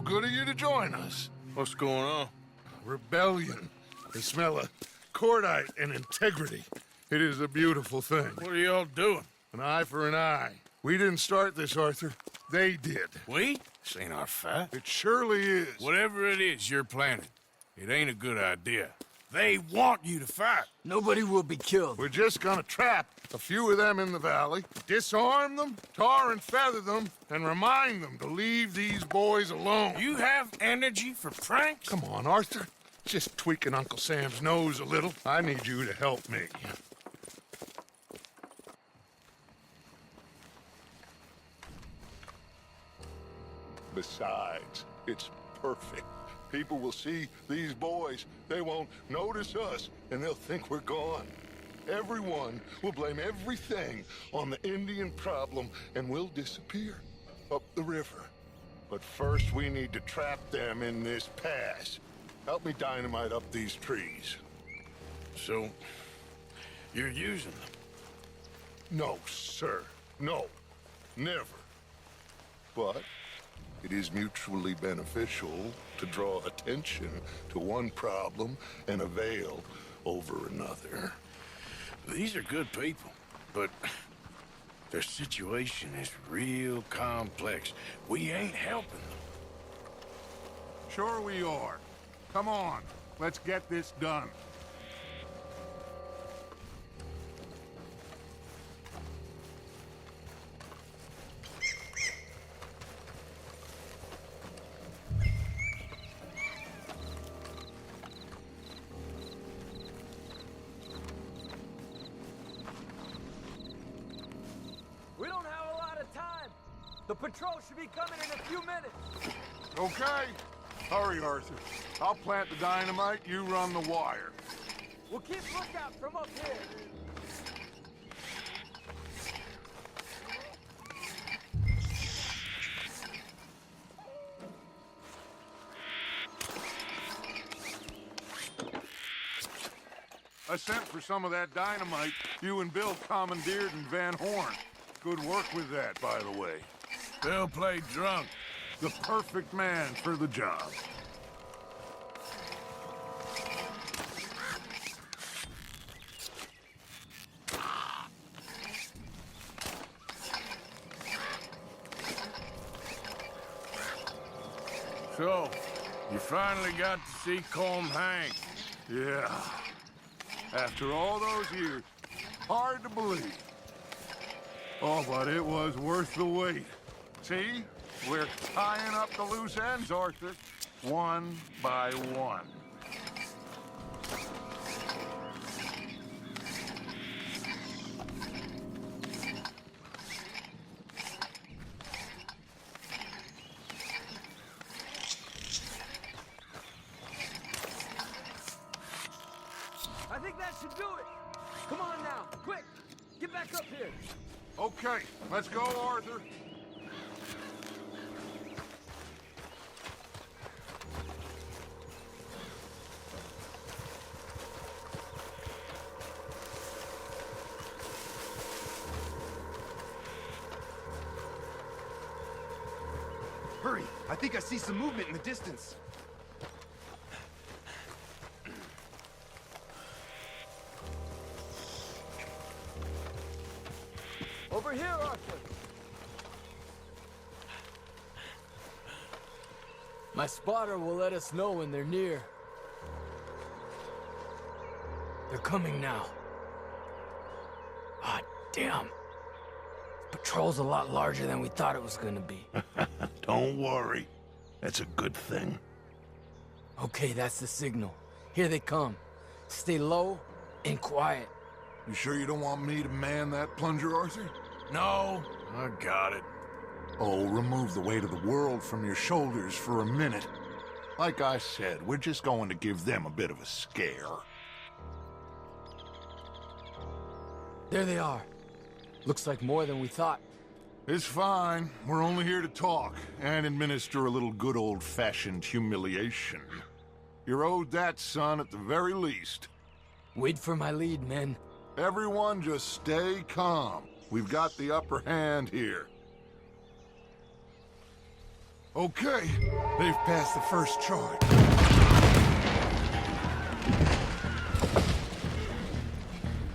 good of you to join us. What's going on? Rebellion. The smell of cordite and integrity. It is a beautiful thing. What are y'all doing? An eye for an eye. We didn't start this, Arthur. They did. We? This ain't our fight. It surely is. Whatever it is you're planning, it ain't a good idea. They want you to fight. Nobody will be killed. We're just gonna trap a few of them in the valley, disarm them, tar and feather them, and remind them to leave these boys alone. You have energy for pranks? Come on, Arthur. Just tweaking Uncle Sam's nose a little. I need you to help me. Besides, it's perfect. People will see these boys. They won't notice us, and they'll think we're gone. Everyone will blame everything on the Indian problem, and we'll disappear up the river. But first, we need to trap them in this pass. Help me dynamite up these trees. So, you're using them? No, sir. No. Never. But it is mutually beneficial to draw attention to one problem and avail over another. These are good people, but their situation is real complex. We ain't helping them. Sure we are. Come on, let's get this done. We don't have a lot of time. The patrol should be coming in a few minutes. Okay. Hurry, Arthur. I'll plant the dynamite, you run the wire. We'll keep lookout from up here. I sent for some of that dynamite you and Bill commandeered in Van Horn. Good work with that, by the way. Bill played drunk. The perfect man for the job. So, you finally got to see Colm hang. Yeah. After all those years, hard to believe. Oh, but it was worth the wait. See? We're tying up the loose ends, Arthur. One by one. I think that should do it. Come on now, quick. Get back up here. Okay, let's go, Arthur. Hurry! I think I see some movement in the distance. Over here, Arthur. My spotter will let us know when they're near. They're coming now. Ah, damn. Patrol's a lot larger than we thought it was gonna be. Don't worry. That's a good thing. Okay, that's the signal. Here they come. Stay low and quiet. You sure you don't want me to man that plunger, Arthur? No, I got it. Oh, remove the weight of the world from your shoulders for a minute. Like I said, we're just going to give them a bit of a scare. There they are. Looks like more than we thought. It's fine. We're only here to talk and administer a little good old-fashioned humiliation. You're owed that, son, at the very least. Wait for my lead, men. Everyone just stay calm. We've got the upper hand here. Okay, they've passed the first charge.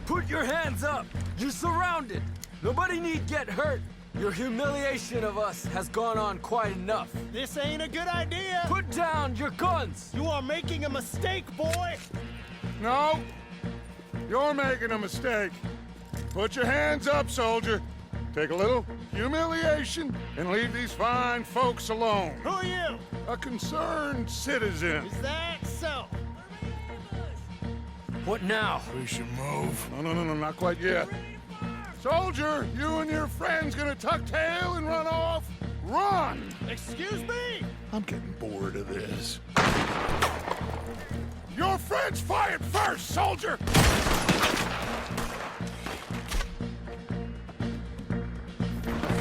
Put your hands up! You're surrounded! Nobody need get hurt! Your humiliation of us has gone on quite enough. This ain't a good idea. Put down your guns! You are making a mistake, boy. No, you're making a mistake. Put your hands up, soldier. Take a little humiliation and leave these fine folks alone. Who are you? A concerned citizen. Is that so? What now? We should move. No, not quite yet. Soldier, you and your friends gonna tuck tail and run off? Run! Excuse me? I'm getting bored of this. Your friends fired first, soldier!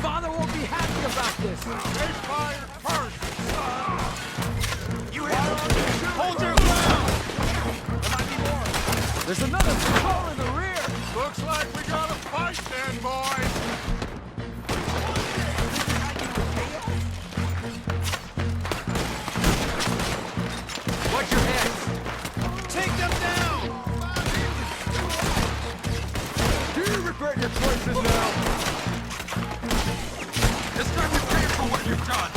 Father won't be happy about this! They fired first, son! You hold your ground! There might be more. There's another patrol in the rear! Looks like we got a fight then, boys! Watch your heads! Take them down! Do you regret your choices now? It's time to pay for what you've done!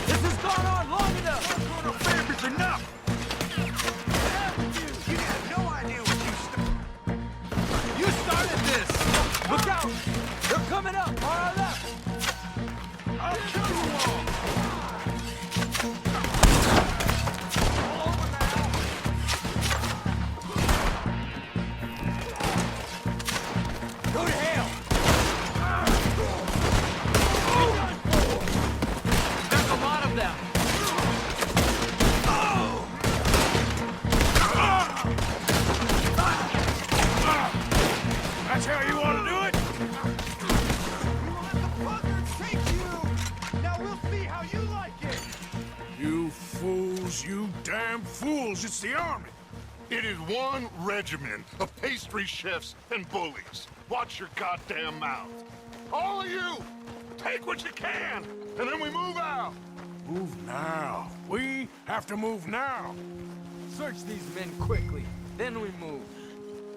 This has gone on long enough! It's enough! You have no idea what you started this! Look out! They're coming up on our left! I'll kill you all! Go to hell! There's a lot of them! That's how you want to do it? Now we'll see how you like it! You fools, you damn fools. It's the army. It is one regiment of pastry chefs and bullies. Watch your goddamn mouth. All of you, take what you can, and then we move out. Move now. We have to move now. Search these men quickly, then we move.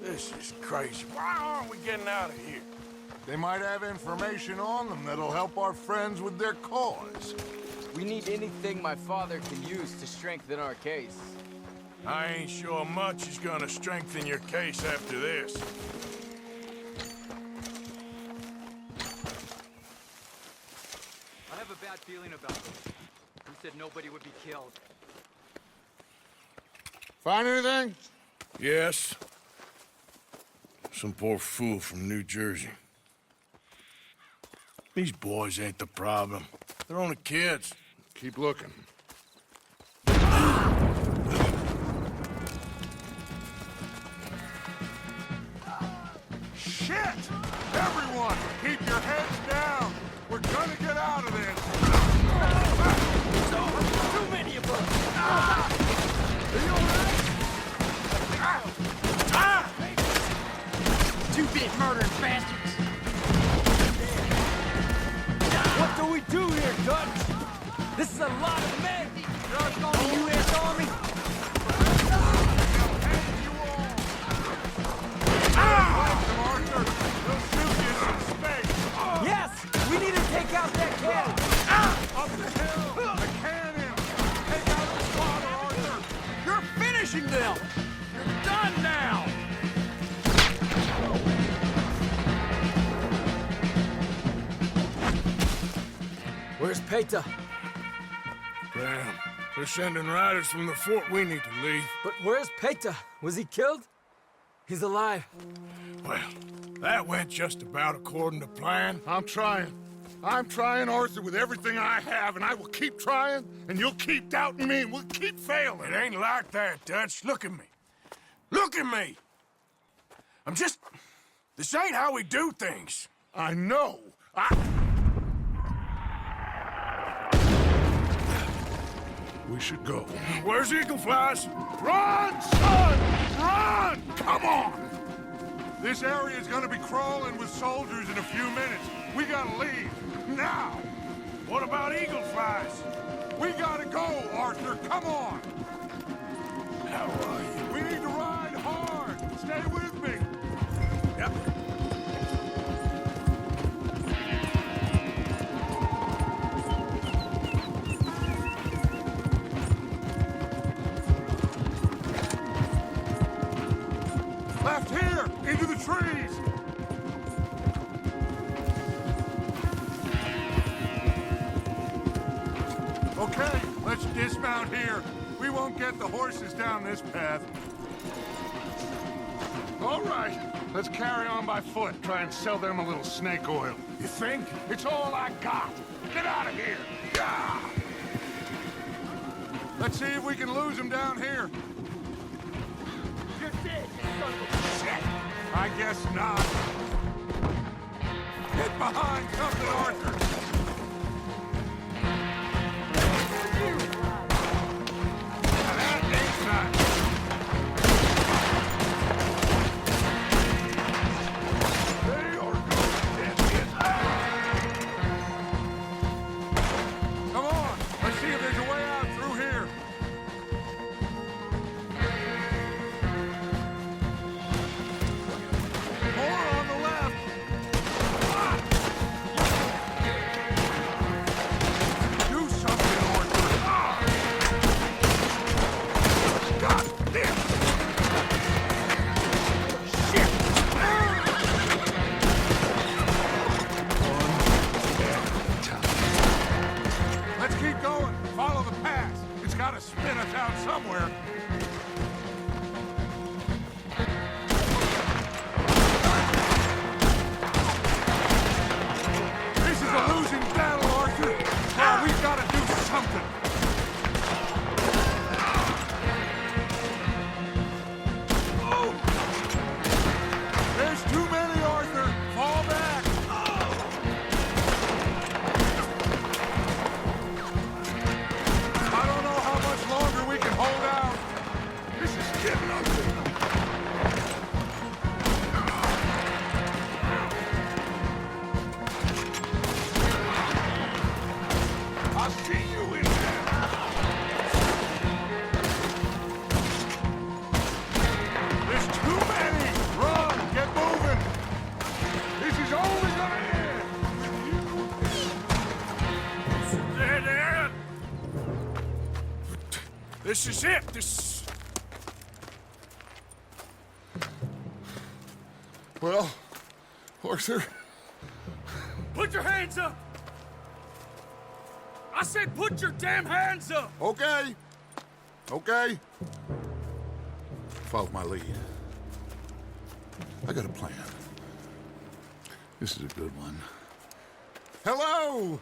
This is crazy. Why aren't we getting out of here? They might have information on them that'll help our friends with their cause. We need anything my father can use to strengthen our case. I ain't sure much is gonna strengthen your case after this. I have a bad feeling about this. Who said nobody would be killed? Find anything? Yes. Some poor fool from New Jersey. These boys ain't the problem. They're only kids. Keep looking. Shit! Everyone, keep your heads down. We're gonna get out of this. Too many of us! Are you alright? You big murdering bastards! What do we do here, Dutch? This is a lot of men! The U.S. Army? Yes! We need to take out that cannon! Up the hill! The cannon! Take out the squatter, Arthur! You're finishing them! You're done now! Where's Peta? Damn. They're sending riders from the fort. We need to leave. But where's Peta? Was he killed? He's alive. Well, that went just about according to plan. I'm trying. I'm trying, Arthur, with everything I have, and I will keep trying, and you'll keep doubting me, and we'll keep failing. It ain't like that, Dutch. Look at me. Look at me! I'm just... This ain't how we do things. I know. We should go. Where's Eagle Flies? Run, son! Run! Come on! This area is gonna be crawling with soldiers in a few minutes. We gotta leave. Now! What about eagle flies? We gotta go, Arthur. Come on. How are you? We need to ride hard. Stay with me. Yep. Left here, into the trees. Okay, let's dismount here. We won't get the horses down this path. All right, let's carry on by foot. Try and sell them a little snake oil. You think? It's all I got. Get out of here. Yeah. Let's see if we can lose them down here. You're dead, you son of a shit! I guess not. Get behind something, Arthur. That ain't nice. They are going to get Come on, let's see if there's a way out through here. More on the left. Do something, Arthur. God damn. Shit. Let's keep going. Follow the path. It's got to spin us out somewhere. This is a losing battle, Arthur. Well, we've got to do something. There's too many, Arthur. Fall back. I don't know how much longer we can hold out. This is getting ugly. I'll see you in there. There's too many. Run, get moving. This is only gonna end. There. This is it. Well, Arthur, Put your hands up! I said put your damn hands up! okay. Okay. Follow my lead. I got a plan. This is a good one. Hello,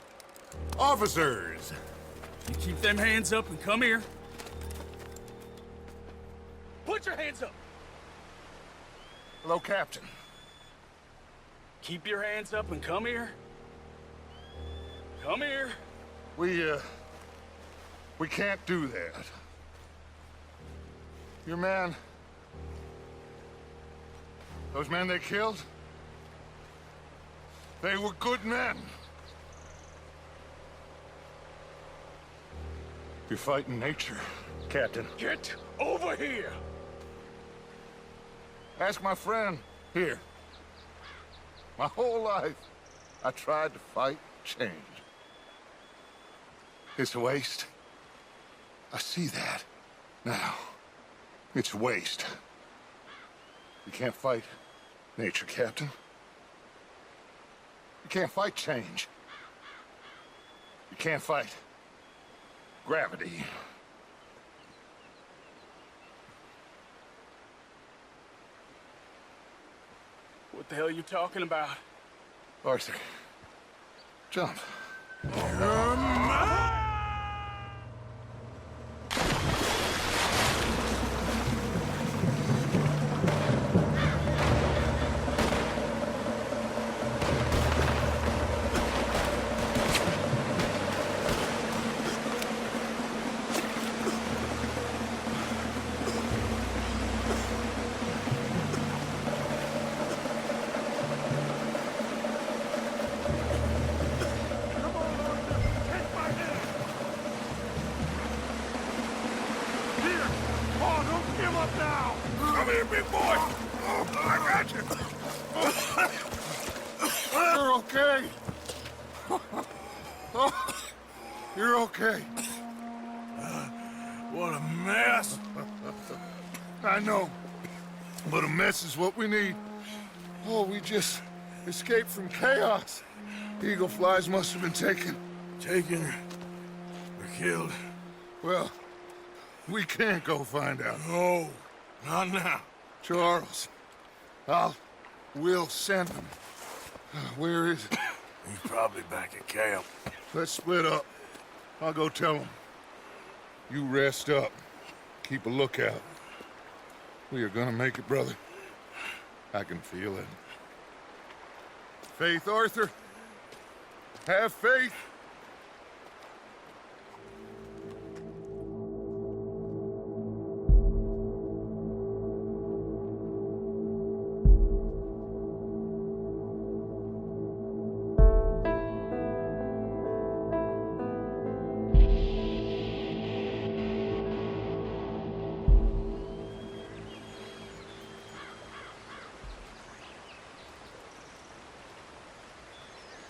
officers. You keep them hands up and come here. Put your hands up! Hello, Captain. Keep your hands up and come here. Come here. We can't do that. Your man... Those men they killed? They were good men. You're fighting nature, Captain. Get over here! Ask my friend here. My whole life, I tried to fight change. It's a waste. I see that now. It's waste. You can't fight nature, Captain. You can't fight change. You can't fight gravity. What the hell are you talking about? Arthur, jump. Come here, big boy. Oh, I got you. You're okay. Oh, you're okay. What a mess. I know, but a mess is what we need. Oh, we just escaped from chaos. Eagle flies must have been taken. Taken or killed? Well, we can't go find out. No, not now. Charles, we'll send him. Where is it? He's probably back at camp. Let's split up. I'll go tell him. You rest up. Keep a lookout. We are gonna make it, brother. I can feel it. Faith, Arthur. Have faith.